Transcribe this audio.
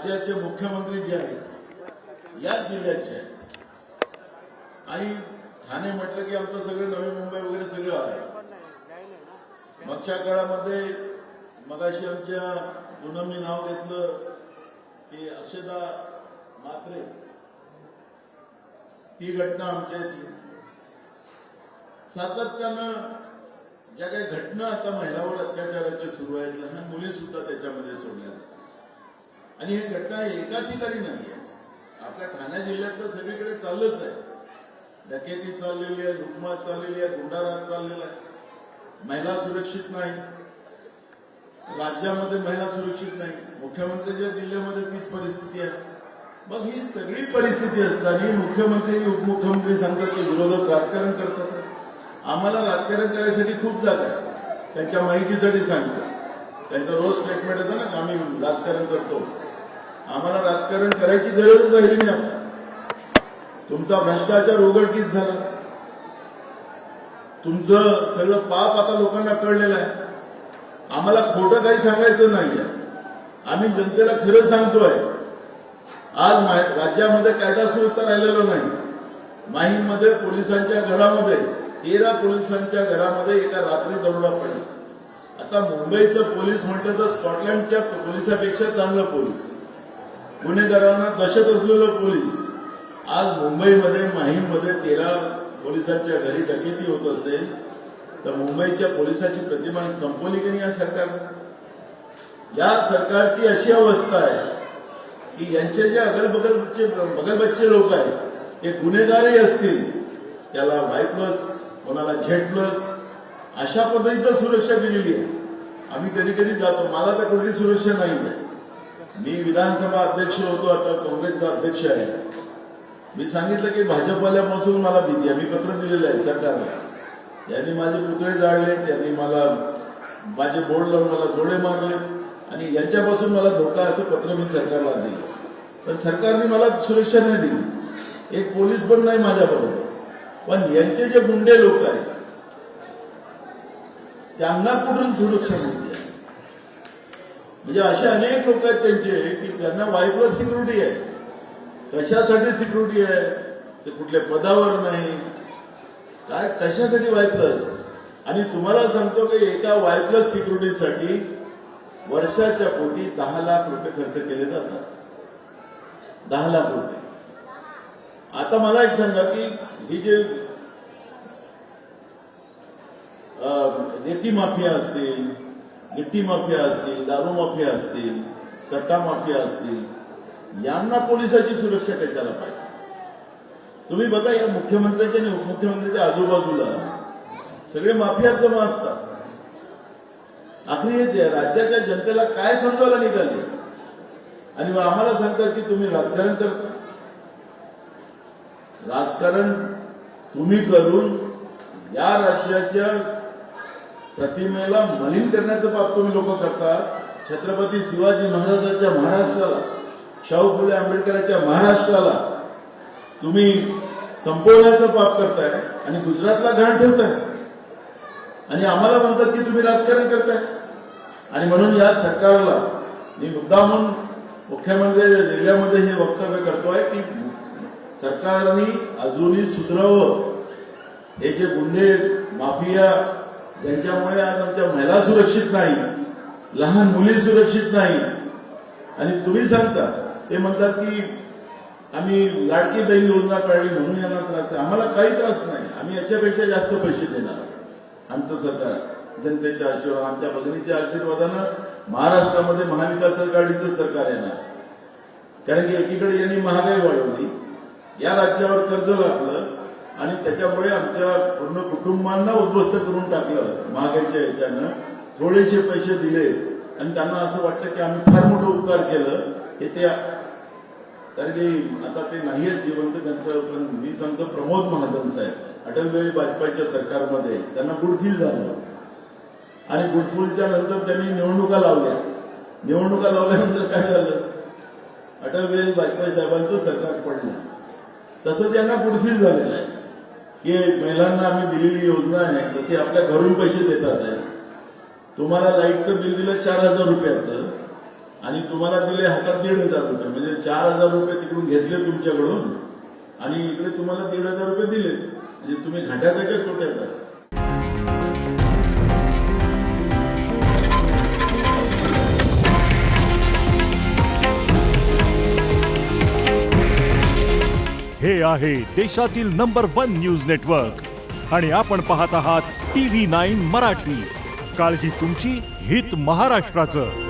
राज्याचे मुख्यमंत्री जे आहेत याच जिल्ह्याचे आहेत आणि ठाणे म्हटलं की आमचं सगळं नवी मुंबई वगैरे सगळं आहे. मागच्या काळामध्ये मगाशी आमच्या पूनमनी नाव घेतलं की अक्षदा म्हात्रे, ती घटना आमच्या सातत्यानं ज्या काही घटना आता महिलांवर अत्याचाराच्या सुरू आहेत, लहान मुली सुद्धा त्याच्यामध्ये सोडल्या आणि ही घटना एका ठिकाणी नाही आहे. आपल्या ठाणे जिल्ह्यात तर सगळीकडे चाललंच आहे. डकेती चाललेली आहे, लुटमार चाललेली आहे, गुंडाराज चाललेला आहे. महिला सुरक्षित नाही, राज्यामध्ये महिला सुरक्षित नाही. मुख्यमंत्र्यांच्या जिल्ह्यामध्ये तीच परिस्थिती आहे. मग ही सगळी परिस्थिती असताना मुख्यमंत्री आणि उपमुख्यमंत्री सांगतात की विरोधक राजकारण करतात. आम्हाला राजकारण करायसाठी खूप जागा आहे. त्यांच्या माहितीसाठी सांगतो, त्यांचं रोज स्टेटमेंट येतं ना की आम्ही राजकारण करतो. आम्हाला राजकारण करायची गरजच राहिली नाही. आपण तुमचा भ्रष्टाचार उघडकीस झाला, तुमचं सगळं पाप आता लोकांना कळलेलं आहे. आम्हाला खोटं काही सांगायचं नाहीये. आम्ही जनतेला खरं सांगतोय. आज राज्यामध्ये कायदा सुव्यवस्था राहिलेला नाही. माहीममध्ये पोलिसांच्या घरामध्ये 13 पोलिसांच्या घरामध्ये एका रात्री दरोडा पडला. आता मुंबईचं पोलीस म्हटलं तर स्कॉटलंडच्या पोलिसापेक्षा चांगलं पोलीस, गुन्हेगारांना दहशत असलेलं पोलीस. आज मुंबईमध्ये माहीममध्ये 13 पोलिसांच्या घरी डकेती होत असेल तर मुंबईच्या पोलिसाची प्रतिमा संपवली की नाही या सरकारने? या सरकारची अशी अवस्था आहे की यांचे जे बगलबच्चे लोक आहेत ते गुन्हेगारही असतील, त्याला Y+, कोणाला Z+, अशा पद्धतीची सुरक्षा दिलेली आहे. आम्ही कधी कधी जातो, मला तर कुठली सुरक्षा नाही आहे. मी विधानसभा अध्यक्ष होतो, आता काँग्रेसचा अध्यक्ष आहे. मी सांगितलं की भाजपवाल्यापासून मला भीती आहे. मी पत्र दिलेलं आहे सरकारला. यांनी माझे पुतळे जाळले, त्यांनी मला माझे बोर्ड लावून मला गोळे मारले आणि यांच्यापासून मला धोका असं पत्र मी सरकारला दिलं. पण सरकारने मला सुरक्षा नाही दिली. एक पोलीस पण नाही माझ्याबरोबर. पण यांचे जे गुंडे लोक आहेत त्यांना कुठून सुरक्षा मिळते? म्हणजे असे अनेक लोक आहेत त्यांचे की त्यांना Y+ सिक्युरिटी आहे. कशासाठी सिक्युरिटी आहे? ते कुठल्या पदावर नाही, काय कशासाठी Y+? आणि तुम्हाला सांगतो की एका Y+ सिक्युरिटीसाठी वर्षाच्या पोटी 10 लाख रुपये खर्च केले जातात. 10 लाख रुपये. आता मला एक सांगा की ही जे रेती माफिया असतील, गिट्टी माफिया असतील, दारू माफिया असतील, सट्टा माफिया असतील, यांना पोलिसाची सुरक्षा कशाला पाहिजे? तुम्ही बघा, या मुख्यमंत्र्यांच्या आणि उपमुख्यमंत्र्यांच्या आजूबाजूला सगळे माफिया जमा असतात. आखरी राज्याच्या जनतेला काय समजायला निघाले आणि आम्हाला सांगतात की तुम्ही राजकारण करता. राजकारण तुम्ही करून या राज्याच्या प्रतिमेला मलिन करण्याचं पाप तुम्ही लोक करता. छत्रपती शिवाजी महाराजांच्या महाराष्ट्राला, शाहू फुले आंबेडकरांच्या महाराष्ट्राला तुम्ही संपवण्याचं पाप करताय आणि गुजरातला घाण ठेवताय आणि आम्हाला म्हणतात की तुम्ही राजकारण करताय. आणि म्हणून या सरकारला मी मुद्दामून मुख्यमंत्र्यांच्या जिल्ह्यामध्ये हे वक्तव्य करतोय की सरकारने अजूनही सुधरावं. हे जे गुंडे माफिया ज्यांच्यामुळे आज आमच्या महिला सुरक्षित नाही, लहान मुली सुरक्षित नाही आणि तुम्ही सांगता, ते म्हणतात की आम्ही लाडकी बहीण योजना काढली म्हणून यांना त्रास आहे. आम्हाला काही त्रास नाही. आम्ही याच्यापेक्षा जास्त पैसे देणार. आमचं सरकार जनतेच्या आशीर्वाद, आमच्या भगिनीच्या आशीर्वादानं महाराष्ट्रामध्ये महाविकास आघाडीचं सरकार येणार. कारण की एकीकडे यांनी महागाई वाढवली, या राज्यावर कर्ज लागलं आणि त्याच्यामुळे आमच्या पूर्ण कुटुंबांना उद्ध्वस्त करून टाकलं महागाईच्या याच्यानं. थोडेसे पैसे दिले आणि त्यांना असं वाटतं की आम्ही फार मोठं उपकार केलं. हे ते कारण की आता ते नाही आहेत जिवंत. त्यांचं पण मी सांगतो, प्रमोद महाजन साहेब अटल बिहारी वाजपेयीच्या सरकारमध्ये त्यांना गुडफील झालं आणि गुडफीलच्या नंतर त्यांनी निवडणुका लावल्या. निवडणुका लावल्यानंतर काय झालं? अटल बिहारी वाजपेयी साहेबांचं सरकार पडलं. तसंच यांना गुडफील झालेलं आहे की महिलांना आम्ही दिलेली योजना आहे तसे आपल्या घरून पैसे देतात आहे. तुम्हाला लाईटचं बिल दिलं 4,000 रुपयाचं, आणि तुम्हाला दिले हातात 1,500 रुपये, म्हणजे 4,000 रुपये तिकडून घेतले तुमच्याकडून आणि इकडे तुम्हाला 1,500 रुपये दिले. म्हणजे तुम्ही घाट्यात आहे का तोट्यात आहे? हे आहे देशातील नंबर 1 न्यूज नेटवर्क आणि आपण पाहत आहात TV9 मराठी. काळजी तुमची, हित महाराष्ट्राचं.